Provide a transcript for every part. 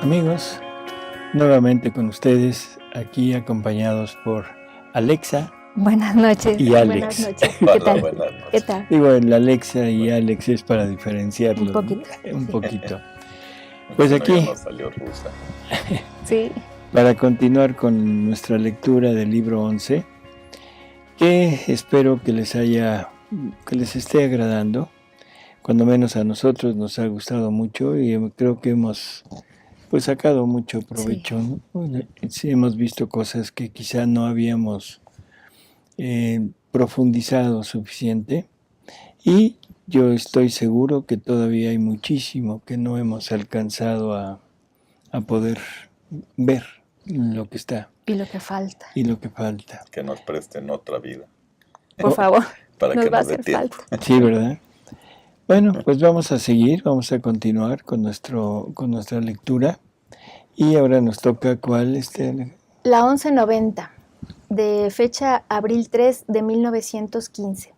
Amigos, nuevamente con ustedes, aquí acompañados por Alexa. Buenas noches. Y Alex. Buenas noches. ¿Qué tal? Buenas noches. ¿Qué tal? Digo, el Alexa y Alex es para diferenciarlos. Un poquito. Un Sí. poquito. Pues aquí, Ya no salió rusa. Sí. para continuar con nuestra lectura del libro 11, que espero que les esté agradando. Cuando menos a nosotros nos ha gustado mucho y creo que hemos sacado mucho provecho. Sí. ¿No? Sí, hemos visto cosas que quizá no habíamos profundizado suficiente, y yo estoy seguro que todavía hay muchísimo que no hemos alcanzado a poder ver lo que está Y lo que falta. y lo que falta. Que nos presten otra vida. Por favor, Para nos que va a nos dé hacer tiempo. falta. Sí, ¿verdad? Bueno, pues vamos a continuar con nuestra lectura. Y ahora nos toca ¿cuál? La 1190, de fecha abril 3 de 1915.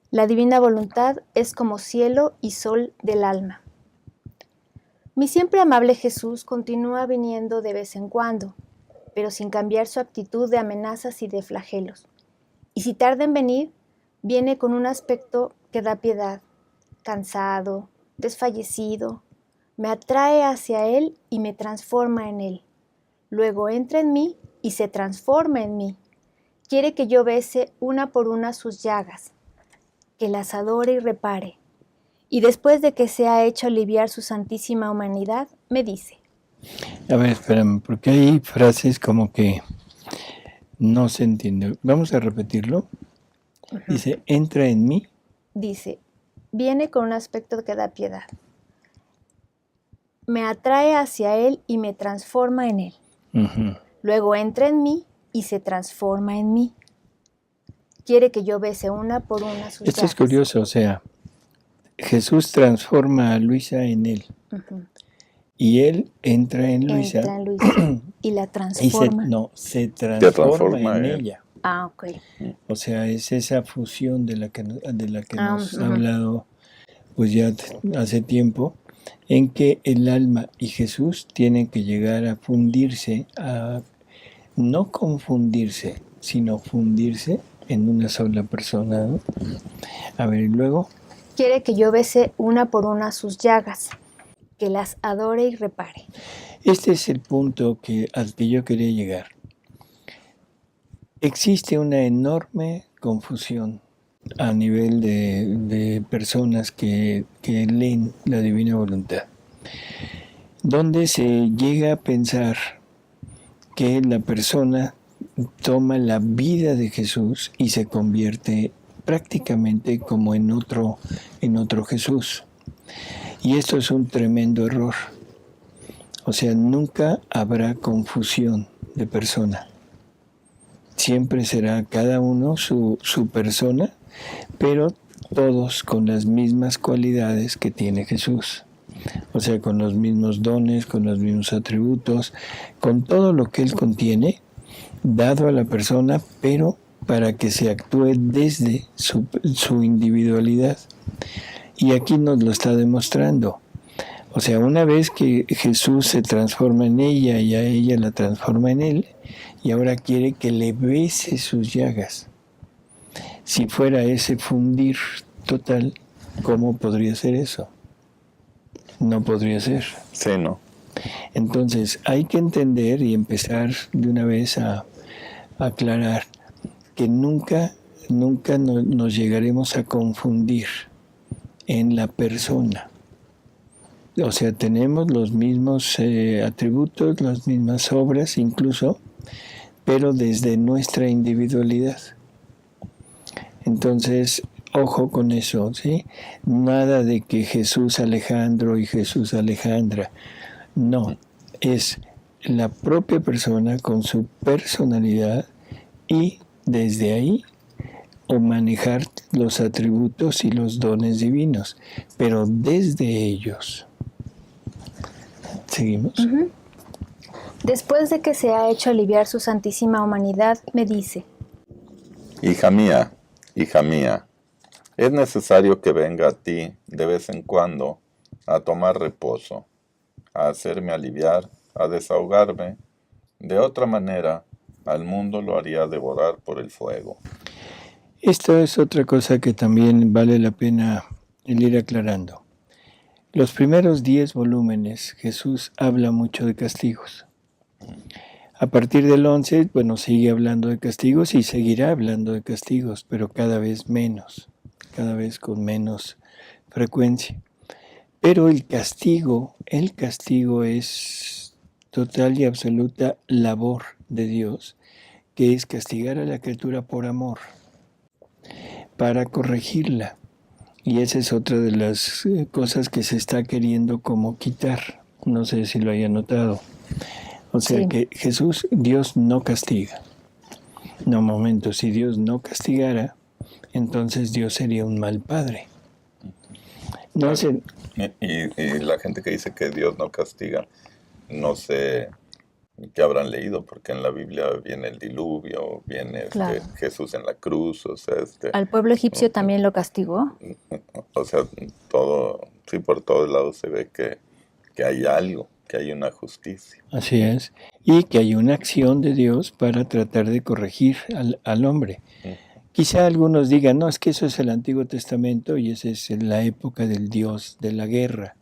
La divina voluntad es como cielo y sol del alma. Mi siempre amable Jesús continúa viniendo de vez en cuando, pero sin cambiar su actitud de amenazas y de flagelos. Y si tarda en venir, viene con un aspecto que da piedad, cansado, desfallecido. Me atrae hacia él y me transforma en él. Luego entra en mí y se transforma en mí. Quiere que yo bese una por una sus llagas, que las adore y repare. Y después de que se ha hecho aliviar su santísima humanidad, me dice: A ver, espérame, porque hay frases como que no se entiende. Vamos a repetirlo. Dice, entra en mí. Dice, viene con un aspecto que da piedad. Me atrae hacia él y me transforma en él. Uh-huh. Luego entra en mí y se transforma en mí. Quiere que yo bese una por una sus Esto llagas. es curioso, o sea, Jesús transforma a Luisa en él. Uh-huh. Y él entra en Luisa. Entra en Luisa y la transforma. Se transforma en él. ella. Ah, ok. O sea, es esa fusión de la que nos ha Uh-huh. hablado pues ya hace tiempo, en que el alma y Jesús tienen que llegar a fundirse, a no confundirse, sino fundirse en una sola persona, ¿no? A ver, y luego. Quiere que yo bese una por una sus llagas, que las adore y repare. Este es el punto al que yo quería llegar. Existe una enorme confusión a nivel de personas que leen la Divina Voluntad, donde se llega a pensar que la persona toma la vida de Jesús y se convierte prácticamente como en otro Jesús. Y esto es un tremendo error. O sea, nunca habrá confusión de persona. Siempre será cada uno su persona, pero todos con las mismas cualidades que tiene Jesús. O sea, con los mismos dones, con los mismos atributos, con todo lo que Él contiene, dado a la persona, pero para que se actúe desde su individualidad. Y aquí nos lo está demostrando. O sea, una vez que Jesús se transforma en ella y a ella la transforma en Él, y ahora quiere que le bese sus llagas. Si fuera ese fundir total, ¿cómo podría ser eso? No podría ser. Sí, no. Entonces hay que entender y empezar de una vez a aclarar que nunca nos llegaremos a confundir en la persona. O sea, tenemos los mismos atributos, las mismas obras incluso, pero desde nuestra individualidad. Entonces, ojo con eso, ¿sí? Nada de que Jesús Alejandro y Jesús Alejandra. No, es la propia persona con su personalidad y desde ahí o manejar los atributos y los dones divinos, pero desde ellos. ¿Seguimos? Uh-huh. Después de que se ha hecho aliviar su santísima humanidad, me dice: hija mía, es necesario que venga a ti de vez en cuando a tomar reposo. a hacerme aliviar, a desahogarme. De otra manera, al mundo lo haría devorar por el fuego. Esto es otra cosa que también vale la pena el ir aclarando. Los primeros 10 volúmenes, Jesús habla mucho de castigos. A partir del 11, bueno, sigue hablando de castigos y seguirá hablando de castigos, pero cada vez menos, cada vez con menos frecuencia. Pero el castigo es total y absoluta labor de Dios, que es castigar a la criatura por amor, para corregirla. Y esa es otra de las cosas que se está queriendo como quitar. No sé si lo haya notado. O sea Sí. que Jesús, Dios no castiga. No, momento, si Dios no castigara, entonces Dios sería un mal padre. No es el- Y la gente que dice que Dios no castiga, no sé qué habrán leído, porque en la Biblia viene el diluvio, viene Claro. Jesús en la cruz, o sea, Al pueblo egipcio también lo castigó. todo, sí, por todos lados se ve que hay algo, que hay una justicia. Así es. Y que hay una acción de Dios para tratar de corregir al hombre. Quizá algunos digan, no, es que eso es el Antiguo Testamento y esa es la época del Dios de la guerra.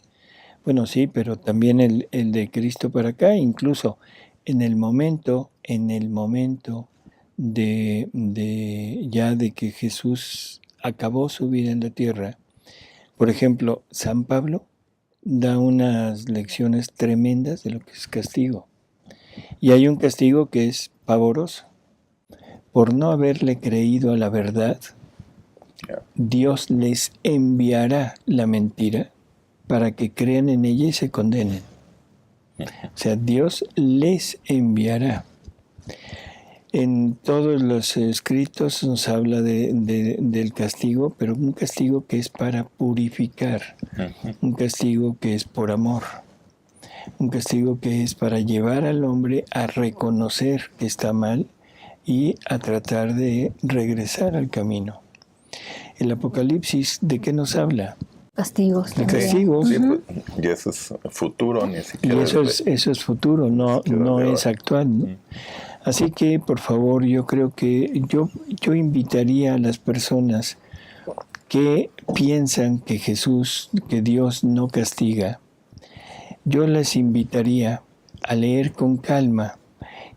Bueno, sí, pero también el de Cristo para acá, incluso en el momento de que Jesús acabó su vida en la tierra, por ejemplo, San Pablo da unas lecciones tremendas de lo que es castigo. Y hay un castigo que es pavoroso. Por no haberle creído a la verdad, Dios les enviará la mentira para que crean en ella y se condenen. O sea, Dios les enviará. En todos los escritos nos habla del castigo, pero un castigo que es para purificar, un castigo que es por amor, un castigo que es para llevar al hombre a reconocer que está mal y a tratar de regresar al camino. El Apocalipsis, ¿de qué nos habla? Castigos. De también. castigos. Sí, pues, y eso es futuro, ni Y siquiera eso es futuro, no de es ahora. actual, ¿no? Así que, por favor, yo creo que yo invitaría a las personas que piensan que que Dios no castiga, yo les invitaría a leer con calma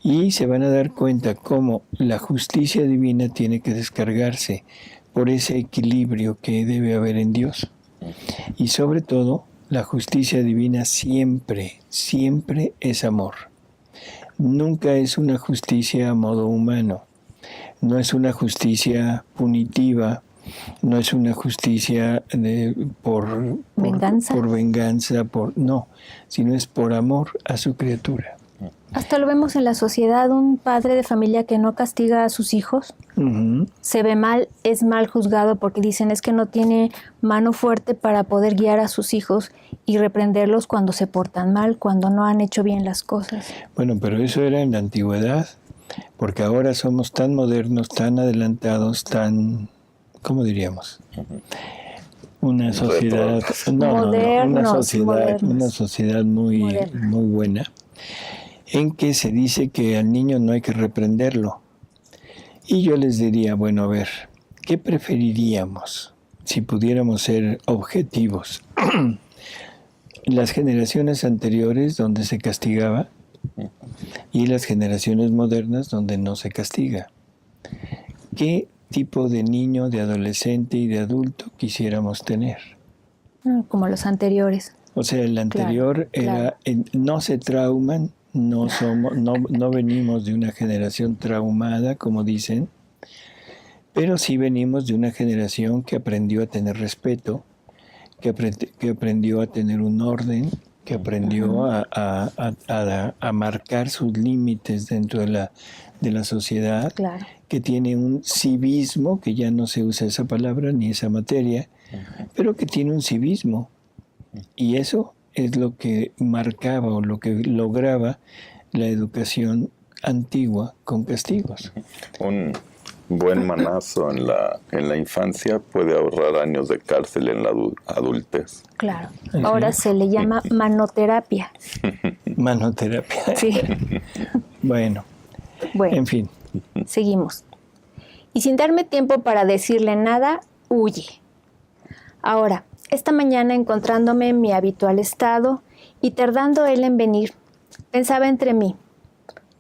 y se van a dar cuenta cómo la justicia divina tiene que descargarse por ese equilibrio que debe haber en Dios. Y sobre todo, la justicia divina siempre, siempre es amor. Nunca es una justicia a modo humano. No es una justicia punitiva, no es una justicia por venganza, no, sino es por amor a su criatura. Hasta lo vemos en la sociedad, un padre de familia que no castiga a sus hijos, se ve mal, es mal juzgado porque dicen es que no tiene mano fuerte para poder guiar a sus hijos y reprenderlos cuando se portan mal, cuando no han hecho bien las cosas. Bueno, pero eso era en la antigüedad, porque ahora somos tan modernos, tan adelantados, tan, ¿cómo diríamos? Una sociedad, una sociedad muy buena, en que se dice que al niño no hay que reprenderlo. Y yo les diría, bueno, a ver, ¿qué preferiríamos si pudiéramos ser objetivos? Las generaciones anteriores donde se castigaba y las generaciones modernas donde no se castiga. ¿Qué tipo de niño, de adolescente y de adulto quisiéramos tener? Como los anteriores. O sea, el anterior era, no se trauman, no venimos de una generación traumada, como dicen, pero sí venimos de una generación que aprendió a tener respeto, que aprendió a tener un orden, que aprendió a marcar sus límites dentro de la sociedad, que tiene un civismo, que ya no se usa esa palabra ni esa materia, pero que tiene un civismo. Y eso es lo que marcaba o lo que lograba la educación antigua con castigos. buen manazo en la infancia puede ahorrar años de cárcel en la adultez. Claro. Ahora se le llama manoterapia. Manoterapia. Sí. Bueno, Bueno, en fin. seguimos. Y sin darme tiempo para decirle nada, huye. Ahora, esta mañana encontrándome en mi habitual estado y tardando él en venir, pensaba entre mí,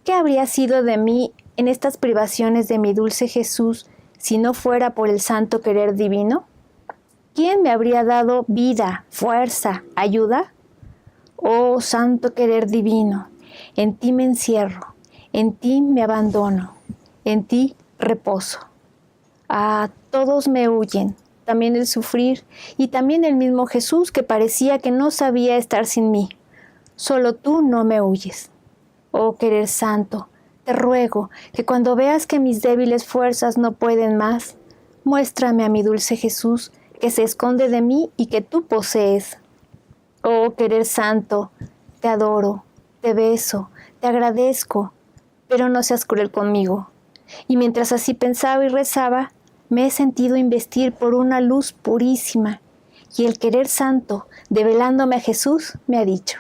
¿qué habría sido de mí en estas privaciones de mi dulce Jesús si no fuera por el santo querer divino? ¿Quién me habría dado vida, fuerza, ayuda? Oh, santo querer divino, en ti me encierro, en ti me abandono, en ti reposo. Ah, todos me huyen, también el sufrir y también el mismo Jesús que parecía que no sabía estar sin mí. Solo tú no me huyes. Oh, querer santo, te ruego que cuando veas que mis débiles fuerzas no pueden más, muéstrame a mi dulce Jesús que se esconde de mí y que tú posees. Oh, querer santo, te adoro, te beso, te agradezco, pero no seas cruel conmigo. Y mientras así pensaba y rezaba, me he sentido investir por una luz purísima, y el querer santo, develándome a Jesús, me ha dicho.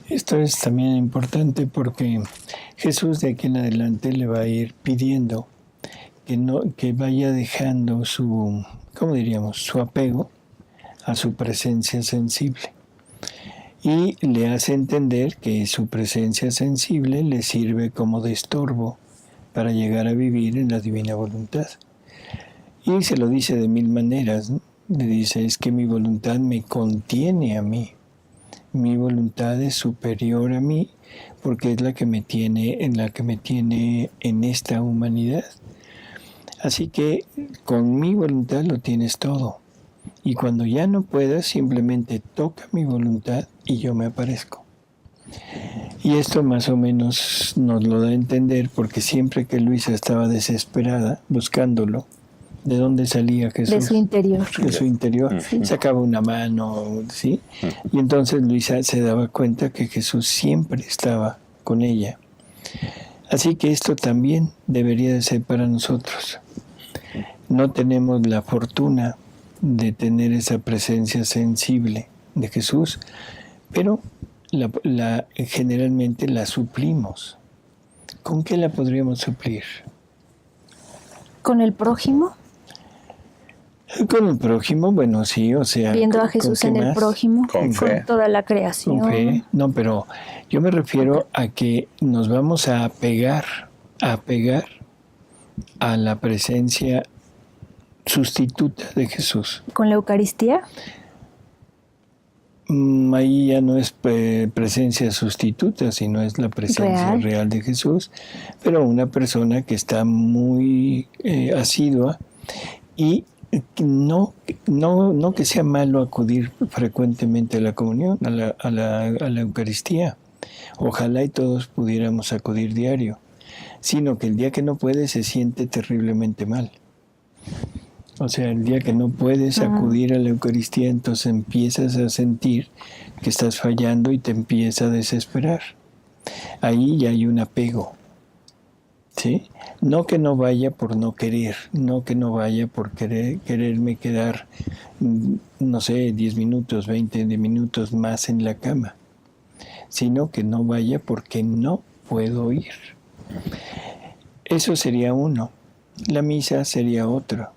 Esto es también importante porque Jesús de aquí en adelante le va a ir pidiendo que vaya dejando su, ¿cómo diríamos?, su apego a su presencia sensible. Y le hace entender que su presencia sensible le sirve como de estorbo para llegar a vivir en la divina voluntad. Y se lo dice de mil maneras, ¿no? Le dice, es que mi voluntad me contiene a mí. Mi voluntad es superior a mí porque es la que me tiene en esta humanidad. Así que con mi voluntad lo tienes todo. Y cuando ya no puedas, simplemente toca mi voluntad y yo me aparezco. Y esto más o menos nos lo da a entender porque siempre que Luisa estaba desesperada buscándolo, ¿de dónde salía Jesús? De su interior. De su interior. Sí. Sacaba una mano, ¿sí? Y entonces Luisa se daba cuenta que Jesús siempre estaba con ella. Así que esto también debería de ser para nosotros. No tenemos la fortuna de tener esa presencia sensible de Jesús, pero generalmente la suplimos. ¿Con qué la podríamos suplir? ¿Con el prójimo? Con el prójimo, bueno, sí, o sea... Viendo a ¿con Jesús qué en el más? prójimo, Con fe. con toda la creación. Con fe. No, pero yo me refiero a que nos vamos a apegar a la presencia sustituta de Jesús. ¿Con la Eucaristía? Ahí ya no es presencia sustituta, sino es la presencia real de Jesús, pero una persona que está muy asidua y no que sea malo acudir frecuentemente a la comunión, a la Eucaristía. Ojalá y todos pudiéramos acudir diario, sino que el día que no puedes se siente terriblemente mal. O sea, el día que no puedes acudir a la Eucaristía, entonces empiezas a sentir que estás fallando y te empieza a desesperar. Ahí ya hay un apego, ¿sí? No que no vaya por no querer, no que no vaya por quererme quedar, no sé, 10 minutos, 20 minutos más en la cama, sino que no vaya porque no puedo ir. Eso sería uno. La misa sería otro.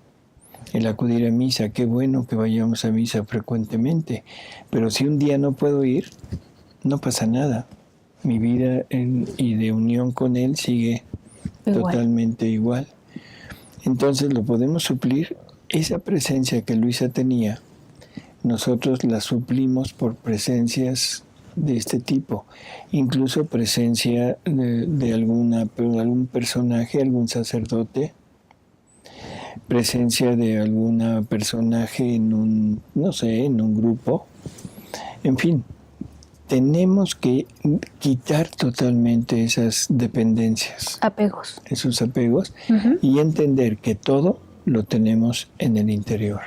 El acudir a misa, qué bueno que vayamos a misa frecuentemente, pero si un día no puedo ir, no pasa nada. Mi vida y de unión con Él sigue totalmente igual. Entonces lo podemos suplir. Esa presencia que Luisa tenía, nosotros la suplimos por presencias de este tipo, incluso presencia de algún personaje, algún sacerdote, presencia de algún personaje en un grupo. En fin, tenemos que quitar totalmente esas dependencias, apegos, esos apegos, y entender que todo lo tenemos en el interior,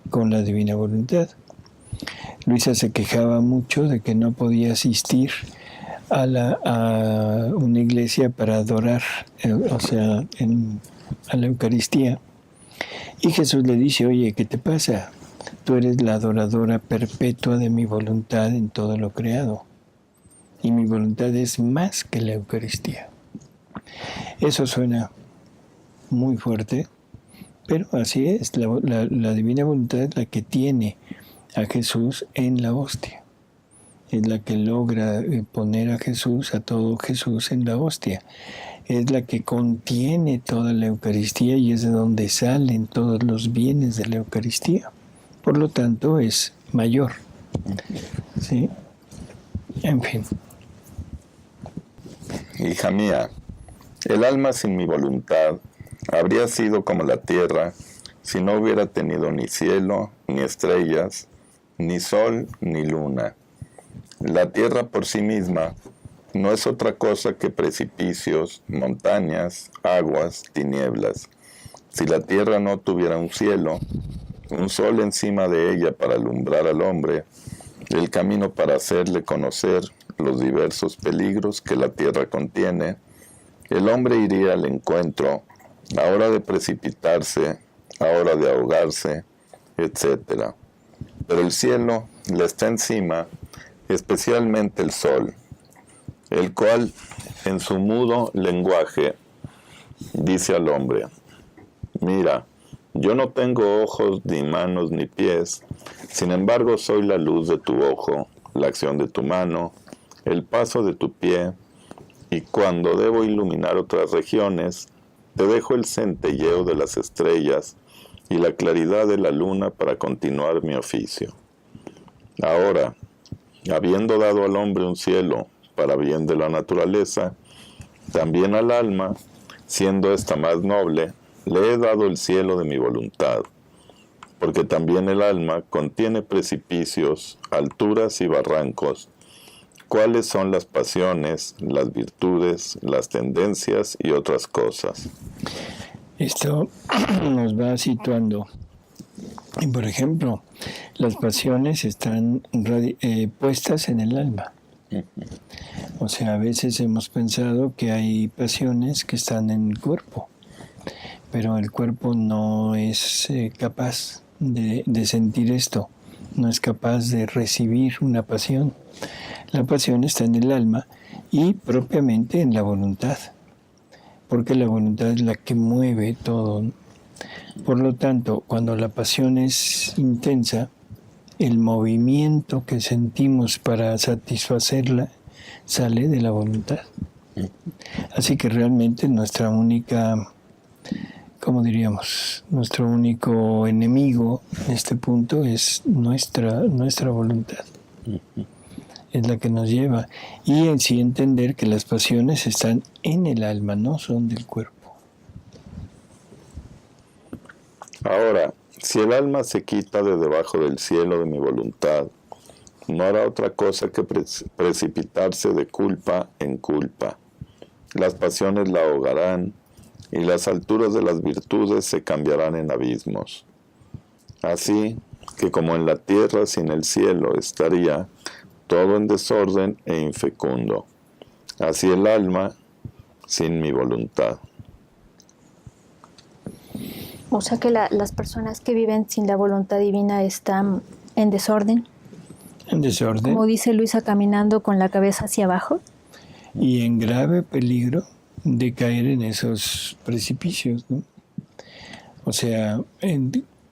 con la divina voluntad. Luisa se quejaba mucho de que no podía asistir a una iglesia para adorar, o sea, a la Eucaristía. Y Jesús le dice, oye, ¿qué te pasa? Tú eres la adoradora perpetua de mi voluntad en todo lo creado. Y mi voluntad es más que la Eucaristía. Eso suena muy fuerte, pero así es. La divina voluntad es la que tiene a Jesús en la hostia. Es la que logra poner a Jesús, a todo Jesús en la hostia. Es la que contiene toda la Eucaristía y es de donde salen todos los bienes de la Eucaristía. Por lo tanto, es mayor. ¿Sí? En fin. Hija mía, el alma sin mi voluntad habría sido como la tierra si no hubiera tenido ni cielo, ni estrellas, ni sol, ni luna. La tierra por sí misma no es otra cosa que precipicios, montañas, aguas, tinieblas. Si la tierra no tuviera un cielo, un sol encima de ella para alumbrar al hombre, el camino para hacerle conocer los diversos peligros que la tierra contiene, el hombre iría al encuentro a hora de precipitarse, a hora de ahogarse, etc. Pero el cielo le está encima, especialmente el sol, el cual en su mudo lenguaje dice al hombre, mira, yo no tengo ojos, ni manos, ni pies, sin embargo soy la luz de tu ojo, la acción de tu mano, el paso de tu pie, y cuando debo iluminar otras regiones, te dejo el centelleo de las estrellas y la claridad de la luna para continuar mi oficio. Ahora, habiendo dado al hombre un cielo para bien de la naturaleza, también al alma, siendo ésta más noble, le he dado el cielo de mi voluntad, porque también el alma contiene precipicios, alturas y barrancos, cuáles son las pasiones, las virtudes, las tendencias y otras cosas. Esto nos va situando. Y por ejemplo, las pasiones están puestas en el alma. O sea, a veces hemos pensado que hay pasiones que están en el cuerpo, pero el cuerpo no es capaz de sentir esto, no es capaz de recibir una pasión. La pasión está en el alma y propiamente en la voluntad, porque la voluntad es la que mueve todo. Por lo tanto, cuando la pasión es intensa, el movimiento que sentimos para satisfacerla sale de la voluntad. Así que realmente nuestra única, ¿cómo diríamos? Nuestro único enemigo en este punto es nuestra voluntad. Es la que nos lleva. Y en sí entender que las pasiones están en el alma, no son del cuerpo. Ahora, si el alma se quita de debajo del cielo de mi voluntad, no hará otra cosa que precipitarse de culpa en culpa. Las pasiones la ahogarán y las alturas de las virtudes se cambiarán en abismos. Así que como en la tierra sin el cielo estaría todo en desorden e infecundo, así el alma sin mi voluntad. O sea que las personas que viven sin la voluntad divina están en desorden. En desorden. Como dice Luisa, caminando con la cabeza hacia abajo. Y en grave peligro de caer en esos precipicios, ¿no? O sea,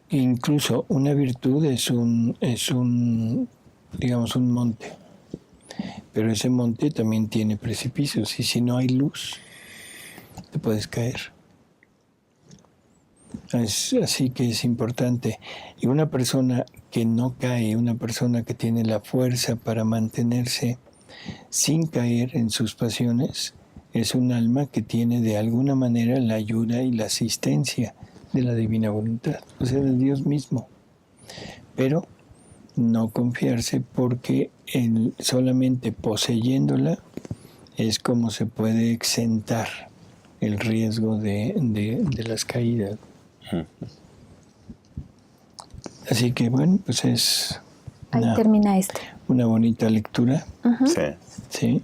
incluso una virtud es un digamos, un monte. Pero ese monte también tiene precipicios y si no hay luz, te puedes caer. Así que es importante. Y una persona que no cae, una persona que tiene la fuerza para mantenerse sin caer en sus pasiones, es un alma que tiene de alguna manera la ayuda y la asistencia de la divina voluntad, o sea, de Dios mismo. Pero no confiarse porque solamente poseyéndola es como se puede exentar el riesgo de las caídas. Así que bueno, pues es Ahí termina una bonita lectura. Uh-huh. Sí.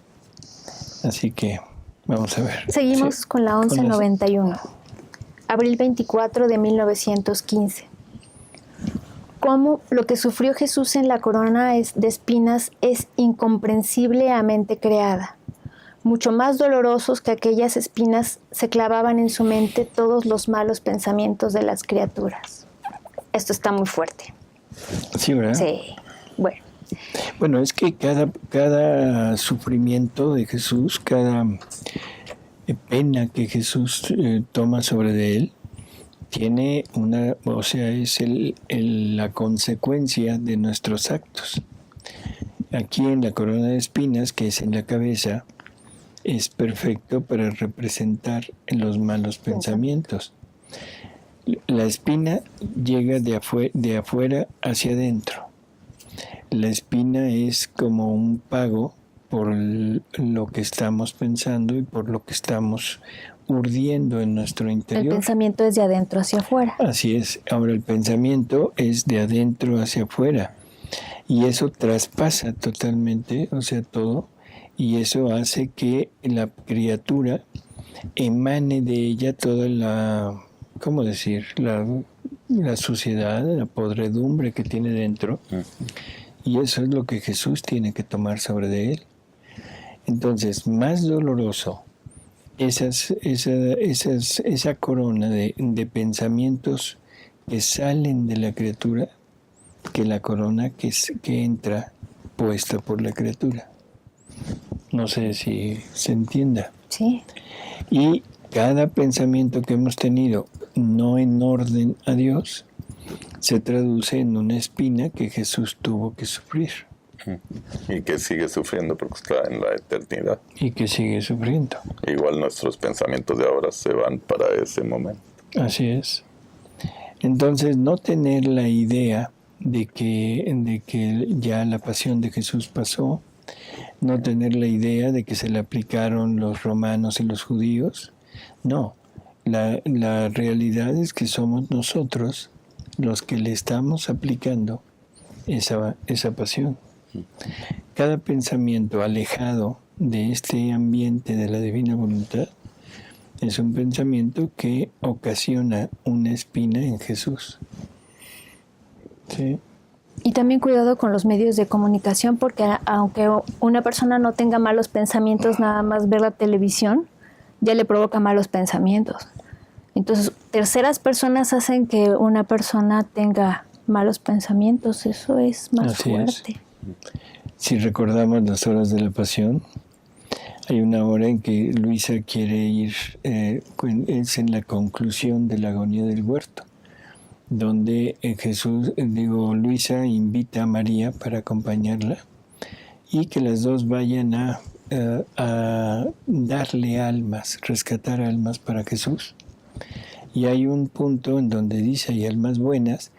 Así que vamos a ver. Seguimos con la 1191. abril 24 de 1915. Cómo lo que sufrió Jesús en la corona de espinas es incomprensiblemente creada. Mucho más dolorosos que aquellas espinas se clavaban en su mente todos los malos pensamientos de las criaturas. Esto está muy fuerte. Sí, ¿verdad? Sí, bueno. Bueno, es que cada sufrimiento de Jesús, cada pena que Jesús toma sobre de él, tiene una, o sea, es la consecuencia de nuestros actos. Aquí en la corona de espinas, que es en la cabeza, es perfecto para representar los malos pensamientos. La espina llega de afuera hacia adentro. La espina es como un pago por lo que estamos pensando y por lo que estamos urdiendo en nuestro interior. El pensamiento es de adentro hacia afuera. Así es. Ahora el pensamiento es de adentro hacia afuera. Y eso traspasa totalmente, o sea, todo. Y eso hace que la criatura emane de ella toda la, ¿cómo decir? La suciedad, la podredumbre que tiene dentro. Y eso es lo que Jesús tiene que tomar sobre de él. Entonces, más doloroso esa corona de pensamientos que salen de la criatura que la corona que entra puesta por la criatura. No sé si se entienda. Sí. Y cada pensamiento que hemos tenido no en orden a Dios se traduce en una espina que Jesús tuvo que sufrir. Y que sigue sufriendo porque está en la eternidad. Y que sigue sufriendo. Igual nuestros pensamientos de ahora se van para ese momento. Así es. Entonces, no tener la idea de que ya la pasión de Jesús pasó, no tener la idea de que se le aplicaron los romanos y los judíos, no. La realidad es que somos nosotros los que le estamos aplicando esa pasión. Cada pensamiento alejado de este ambiente de la divina voluntad es un pensamiento que ocasiona una espina en Jesús. ¿Sí? Y también cuidado con los medios de comunicación, porque aunque una persona no tenga malos pensamientos, nada más ver la televisión ya le provoca malos pensamientos. Entonces, terceras personas hacen que una persona tenga malos pensamientos. Eso es más Así fuerte. Si recordamos las horas de la pasión, hay una hora en que Luisa quiere ir, es en la conclusión de la agonía del huerto, donde Luisa invita a María para acompañarla y que las dos vayan a darle almas, rescatar almas para Jesús. Y hay un punto en donde dice, hay almas buenas,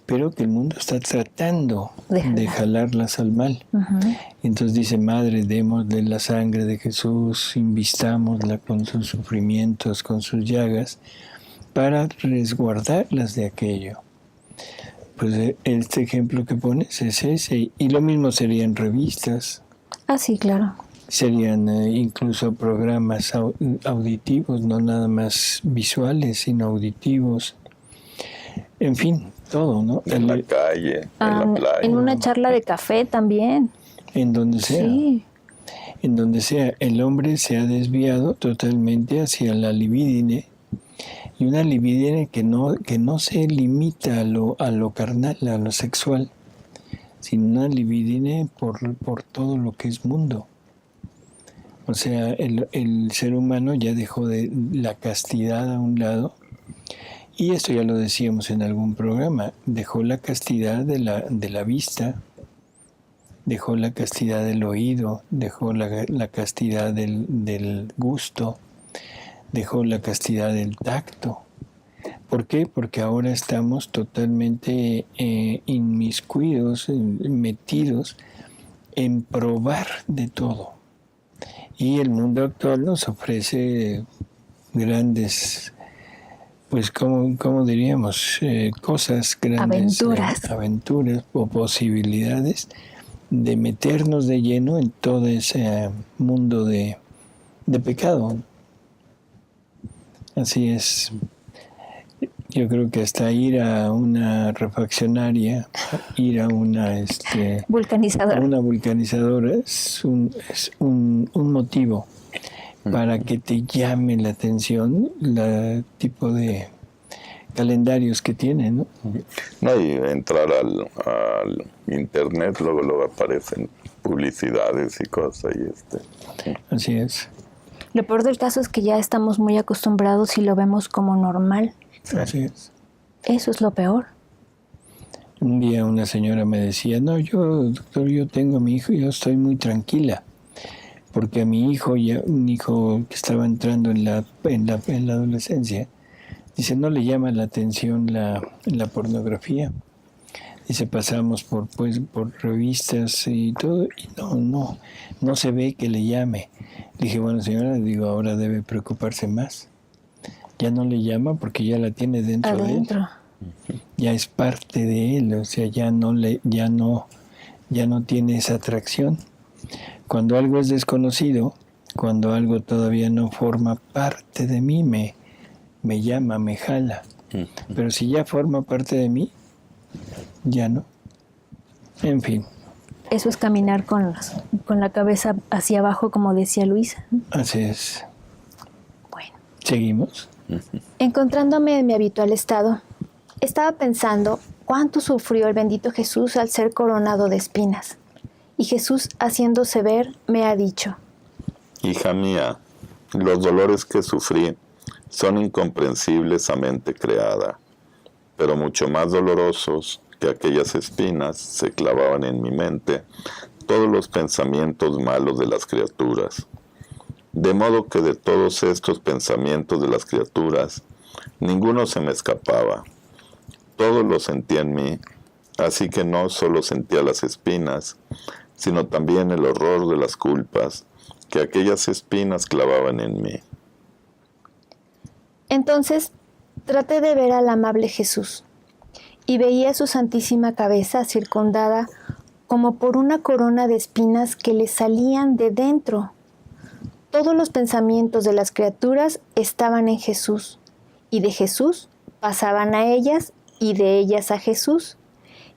pero que el mundo está tratando de jalarlas al mal. Uh-huh. Entonces dice, Madre, démosle la sangre de Jesús, invistámosla con sus sufrimientos, con sus llagas, para resguardarlas de aquello. Pues este ejemplo que pones es ese, y lo mismo serían revistas. Ah, sí, claro. Serían incluso programas auditivos, no nada más visuales, sino auditivos. En fin, todo, ¿no? En la calle, en la playa. En una charla de café también. En donde sea. Sí. En donde sea. El hombre se ha desviado totalmente hacia la libidine, y una libidine que no se limita a lo carnal, a lo sexual, sino una libidine por todo lo que es mundo. O sea, el ser humano ya dejó de la castidad a un lado, y esto ya lo decíamos en algún programa, dejó la castidad de la vista, dejó la castidad del oído, dejó la castidad del gusto, dejó la castidad del tacto. ¿Por qué? Porque ahora estamos totalmente inmiscuidos, metidos en probar de todo. Y el mundo actual nos ofrece grandes, pues, ¿cómo diríamos? Cosas grandes. Aventuras o posibilidades de meternos de lleno en todo ese mundo de pecado. Así es. Yo creo que hasta ir a una refaccionaria, ir a una Vulcanizador. una vulcanizadora es un motivo para que te llame la atención el tipo de calendarios que tienen, ¿no? No, y entrar al internet, luego aparecen publicidades y cosas. Así es. Lo peor del caso es que ya estamos muy acostumbrados y lo vemos como normal. Así es. Eso es lo peor. Un día una señora me decía, no, doctor, yo tengo a mi hijo y yo estoy muy tranquila, porque a mi hijo, un hijo que estaba entrando en la adolescencia, dice, no le llama la atención la pornografía. Dice, pasamos por revistas y todo, y no se ve que le llame. Le dije, bueno, señora, ahora debe preocuparse más. Ya no le llama porque ya la tiene dentro de él. Ya es parte de él, o sea, ya no tiene esa atracción. Cuando algo es desconocido, cuando algo todavía no forma parte de mí, me llama, me jala. Pero si ya forma parte de mí, ya no. En fin. Eso es caminar con la cabeza hacia abajo, como decía Luisa. Así es. Bueno. ¿Seguimos? Encontrándome en mi habitual estado, estaba pensando cuánto sufrió el bendito Jesús al ser coronado de espinas. Y Jesús, haciéndose ver, me ha dicho: Hija mía, los dolores que sufrí son incomprensibles a mente creada, pero mucho más dolorosos que aquellas espinas se clavaban en mi mente todos los pensamientos malos de las criaturas. De modo que de todos estos pensamientos de las criaturas, ninguno se me escapaba. Todos los sentía en mí, así que no solo sentía las espinas, sino también el horror de las culpas que aquellas espinas clavaban en mí. Entonces traté de ver al amable Jesús, y veía su santísima cabeza circundada como por una corona de espinas que le salían de dentro. Todos los pensamientos de las criaturas estaban en Jesús, y de Jesús pasaban a ellas, y de ellas a Jesús,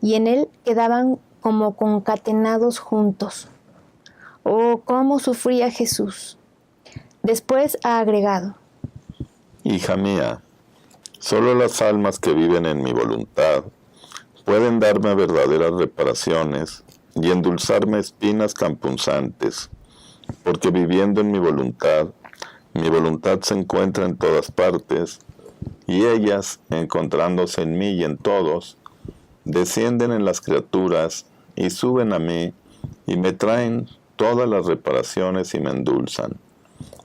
y en él quedaban como concatenados juntos. Oh, cómo sufría Jesús. Después ha agregado: Hija mía, solo las almas que viven en mi voluntad pueden darme verdaderas reparaciones y endulzarme espinas campunzantes, porque viviendo en mi voluntad se encuentra en todas partes, y ellas, encontrándose en mí y en todos, descienden en las criaturas y suben a mí y me traen todas las reparaciones y me endulzan,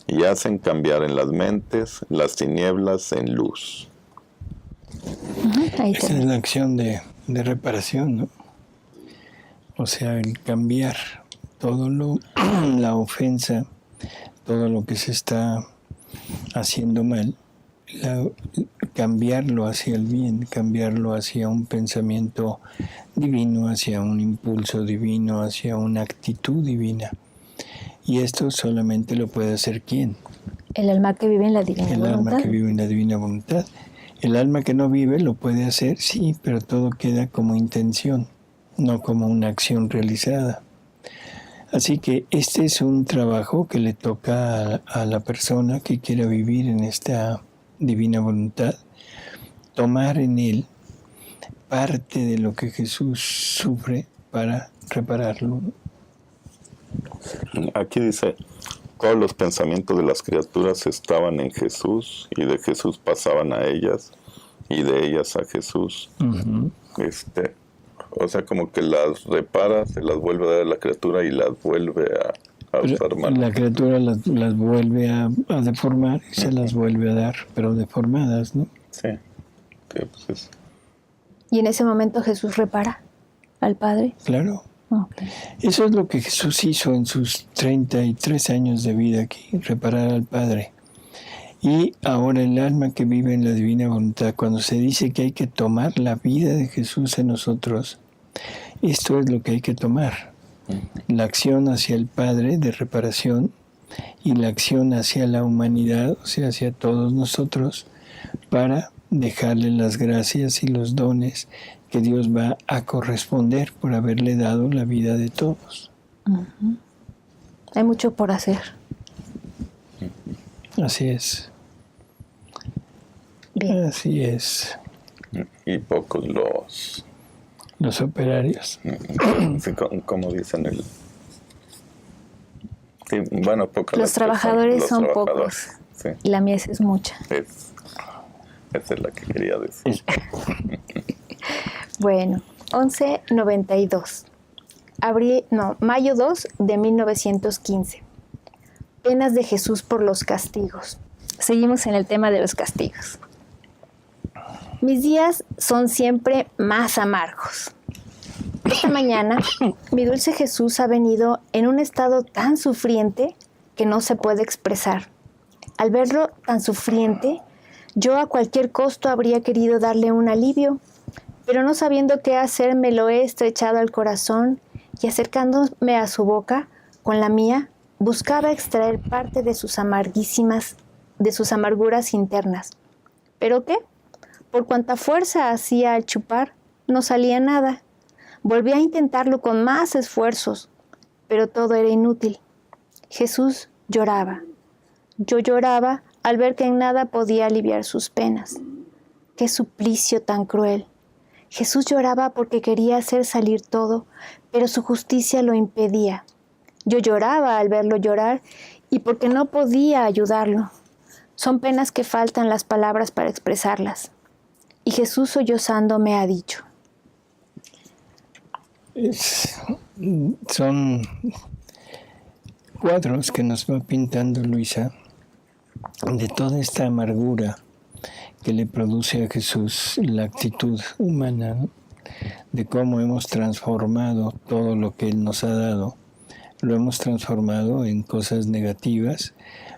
y hacen cambiar en las mentes las tinieblas en luz. Esa es la acción de reparación, ¿no? O sea, el cambiar todo la ofensa, todo lo que se está haciendo mal, cambiarlo hacia el bien, cambiarlo hacia un pensamiento divino, hacia un impulso divino, hacia una actitud divina. Y esto solamente lo puede hacer ¿quién? El alma que vive en la divina voluntad. El alma que vive en la divina voluntad. El alma que no vive lo puede hacer, sí, pero todo queda como intención, no como una acción realizada. Así que este es un trabajo que le toca a la persona que quiera vivir en esta divina voluntad, tomar en él parte de lo que Jesús sufre para repararlo. Aquí dice, todos los pensamientos de las criaturas estaban en Jesús, y de Jesús pasaban a ellas, y de ellas a Jesús. Uh-huh. O sea, como que las repara, se las vuelve a dar a la criatura y las vuelve a usar mal. La criatura las vuelve a deformar y se las vuelve a dar, pero deformadas, ¿no? Sí, pues es. Y en ese momento Jesús repara al Padre. Claro. Okay. Eso es lo que Jesús hizo en sus 33 años de vida aquí, reparar al Padre. Y ahora el alma que vive en la divina voluntad, cuando se dice que hay que tomar la vida de Jesús en nosotros, esto es lo que hay que tomar. La acción hacia el Padre de reparación y la acción hacia la humanidad, o sea, hacia todos nosotros, para dejarle las gracias y los dones que Dios va a corresponder por haberle dado la vida de todos. Hay mucho por hacer. Así es. Bien. Así es. Y pocos los operarios. Sí, como dicen sí, bueno, pocas Los trabajadores son pocos. Sí. Y la mies es mucha. Esa es la que quería decir. Bueno, 1192. Mayo 2 de 1915. Penas de Jesús por los castigos. Seguimos en el tema de los castigos. Mis días son siempre más amargos. Esta mañana, mi dulce Jesús ha venido en un estado tan sufriente que no se puede expresar. Al verlo tan sufriente, yo a cualquier costo habría querido darle un alivio, pero no sabiendo qué hacer me lo he estrechado al corazón y acercándome a su boca, con la mía, buscaba extraer parte de sus amarguras internas. ¿Pero qué? Por cuanta fuerza hacía al chupar, no salía nada. Volví a intentarlo con más esfuerzos, pero todo era inútil. Jesús lloraba. Yo lloraba al ver que en nada podía aliviar sus penas. ¡Qué suplicio tan cruel! Jesús lloraba porque quería hacer salir todo, pero su justicia lo impedía. Yo lloraba al verlo llorar y porque no podía ayudarlo. Son penas que faltan las palabras para expresarlas. Y Jesús sollozando me ha dicho. Son cuadros que nos va pintando Luisa de toda esta amargura que le produce a Jesús la actitud humana, ¿no? De cómo hemos transformado todo lo que Él nos ha dado, lo hemos transformado en cosas negativas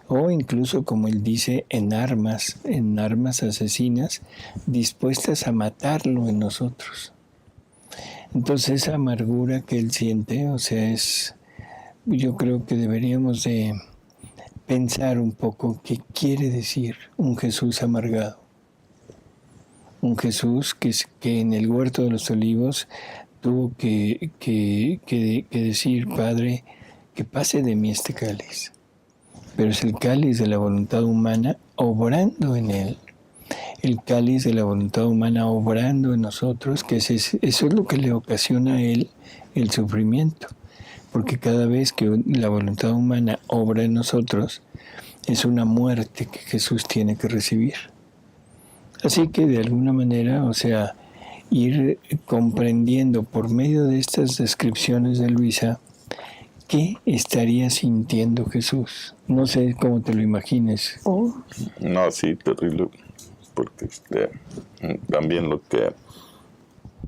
o incluso, como Él dice, en armas asesinas dispuestas a matarlo en nosotros. Entonces esa amargura que Él siente, o sea, yo creo que deberíamos de pensar un poco qué quiere decir un Jesús amargado. Un Jesús que en el huerto de los olivos tuvo que decir, Padre, que pase de mí este cáliz. Pero es el cáliz de la voluntad humana obrando en Él. El cáliz de la voluntad humana obrando en nosotros, que eso es lo que le ocasiona a Él el sufrimiento. Porque cada vez que la voluntad humana obra en nosotros, es una muerte que Jesús tiene que recibir. Así que de alguna manera, o sea, ir comprendiendo por medio de estas descripciones de Luisa, ¿qué estaría sintiendo Jesús? No sé cómo te lo imagines. No, sí, terrible. Porque también lo que,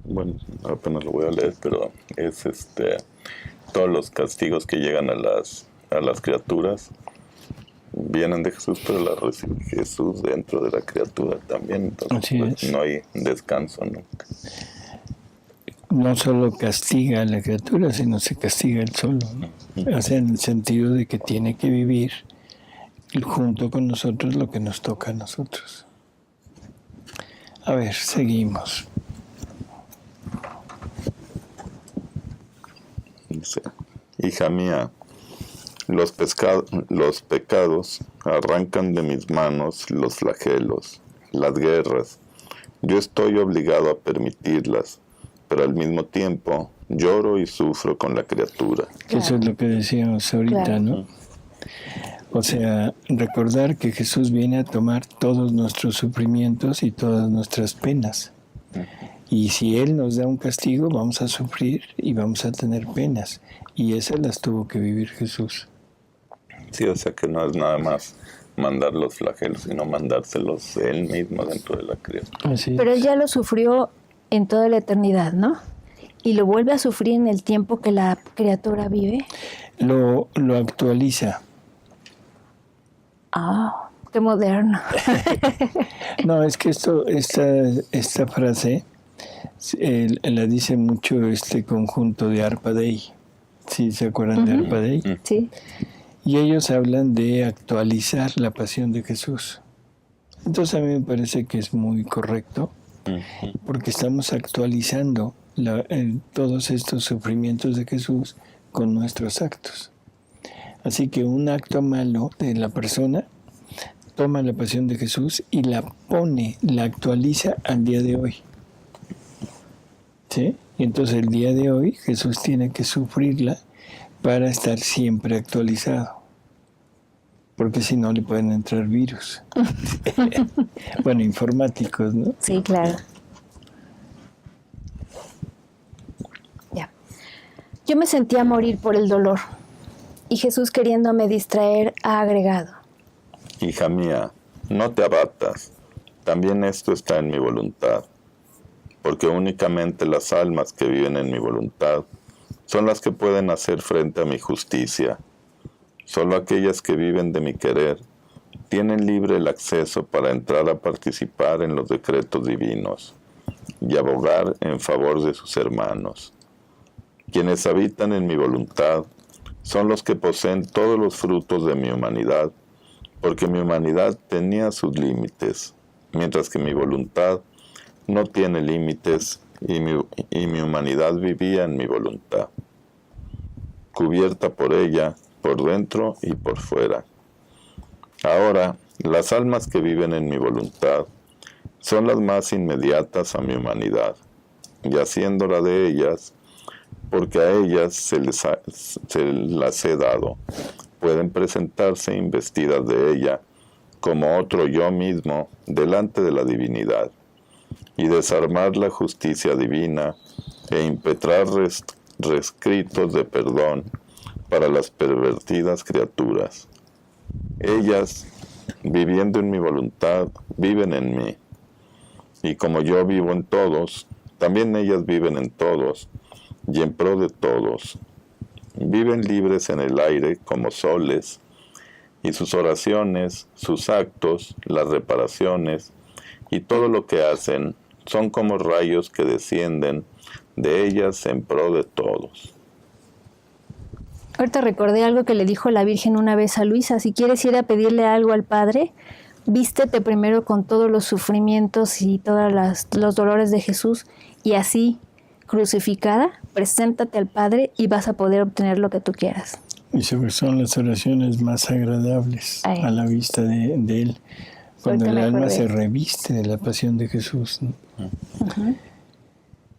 bueno, apenas lo voy a leer, pero es todos los castigos que llegan a las criaturas vienen de Jesús, pero las recibe Jesús dentro de la criatura también. Entonces pues, no hay descanso nunca. No solo castiga a la criatura, sino se castiga él solo, ¿no? O sea, en el sentido de que tiene que vivir junto con nosotros lo que nos toca a nosotros. A ver, seguimos. Dice, hija mía, los pecados arrancan de mis manos los flagelos, las guerras. Yo estoy obligado a permitirlas, pero al mismo tiempo lloro y sufro con la criatura. Claro. Eso es lo que decíamos ahorita, claro, ¿no? O sea, recordar que Jesús viene a tomar todos nuestros sufrimientos y todas nuestras penas. Y si Él nos da un castigo, vamos a sufrir y vamos a tener penas. Y esas las tuvo que vivir Jesús. Sí, o sea que no es nada más mandar los flagelos, sino mandárselos Él mismo dentro de la criatura. Así Pero Él ya lo sufrió en toda la eternidad, ¿no? Y lo vuelve a sufrir en el tiempo que la criatura vive. Lo actualiza. Ah, qué moderno. No, es que esta frase la dice mucho este conjunto de Arpa Dei. ¿Sí se acuerdan de Arpa Dei? Sí. Y ellos hablan de actualizar la pasión de Jesús. Entonces a mí me parece que es muy correcto, porque estamos actualizando todos estos sufrimientos de Jesús con nuestros actos. Así que un acto malo de la persona toma la pasión de Jesús y la pone, la actualiza al día de hoy. ¿Sí? Y entonces el día de hoy Jesús tiene que sufrirla para estar siempre actualizado. Porque si no le pueden entrar virus. Bueno, informáticos, ¿no? Sí, claro. Ya. Yo me sentía morir por el dolor y Jesús, queriéndome distraer, ha agregado: Hija mía, no te abatas, también esto está en mi voluntad, porque únicamente las almas que viven en mi voluntad son las que pueden hacer frente a mi justicia. Solo aquellas que viven de mi querer tienen libre el acceso para entrar a participar en los decretos divinos y abogar en favor de sus hermanos. Quienes habitan en mi voluntad son los que poseen todos los frutos de mi humanidad, porque mi humanidad tenía sus límites, mientras que mi voluntad no tiene límites y mi humanidad vivía en mi voluntad, cubierta por ella, por dentro y por fuera. Ahora, las almas que viven en mi voluntad son las más inmediatas a mi humanidad, y haciéndola de ellas, porque a ellas se las he dado, pueden presentarse investidas de ella como otro yo mismo delante de la divinidad, y desarmar la justicia divina e impetrar rescritos de perdón para las pervertidas criaturas. Ellas, viviendo en mi voluntad, viven en mí, y como yo vivo en todos, también ellas viven en todos, y en pro de todos. Viven libres en el aire como soles, y sus oraciones, sus actos, las reparaciones, y todo lo que hacen, son como rayos que descienden de ellas en pro de todos. Ahorita recordé algo que le dijo la Virgen una vez a Luisa: si quieres ir a pedirle algo al Padre, vístete primero con todos los sufrimientos y todos los dolores de Jesús, y así, crucificada, preséntate al Padre y vas a poder obtener lo que tú quieras. Y son las oraciones más agradables a la vista de Él, cuando el alma se reviste de la pasión de Jesús, ¿no? Uh-huh.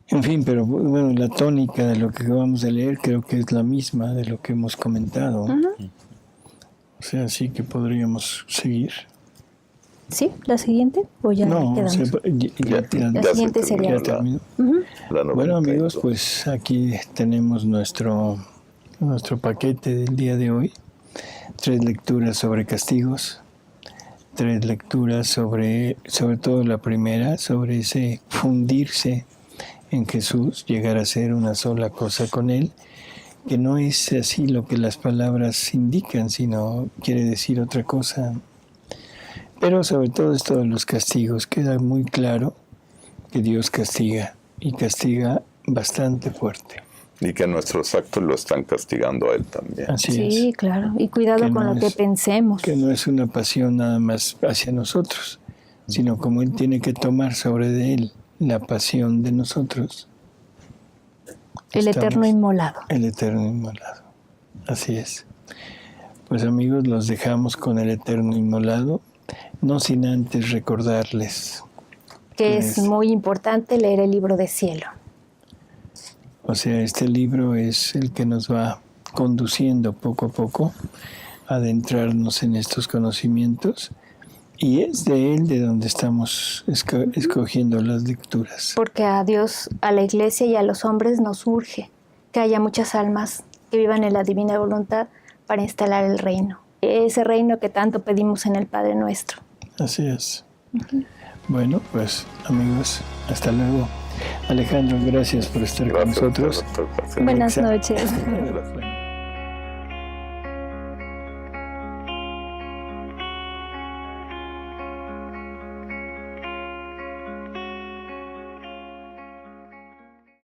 En fin, pero bueno, la tónica de lo que acabamos de leer creo que es la misma de lo que hemos comentado. Uh-huh. O sea, sí que podríamos seguir. ¿Sí? ¿La siguiente? ¿O ya quedamos? La siguiente sería... ¿Ya terminó? Uh-huh. Bueno, amigos, pues aquí tenemos nuestro paquete del día de hoy. 3 lecturas sobre castigos. 3 lecturas sobre todo la primera, sobre ese fundirse en Jesús, llegar a ser una sola cosa con Él, que no es así lo que las palabras indican, sino quiere decir otra cosa. Pero sobre todo esto de los castigos, queda muy claro que Dios castiga, y castiga bastante fuerte. Y que nuestros actos lo están castigando a Él también. Así sí, es. Claro, y cuidado con lo que pensemos. Que no es una pasión nada más hacia nosotros, sino como Él tiene que tomar sobre de Él la pasión de nosotros. El eterno inmolado. El eterno inmolado. Así es. Pues amigos, los dejamos con el eterno inmolado, no sin antes recordarles que es muy importante leer el libro de Cielo. O sea, este libro es el que nos va conduciendo poco a poco a adentrarnos en estos conocimientos, y es de él de donde estamos escogiendo las lecturas. Porque a Dios, a la Iglesia y a los hombres nos urge que haya muchas almas que vivan en la divina voluntad para instalar el reino. Ese reino que tanto pedimos en el Padre Nuestro. Así es. Uh-huh. Bueno, pues amigos, hasta luego. Alejandro, gracias por estar con nosotros. Buenas noches.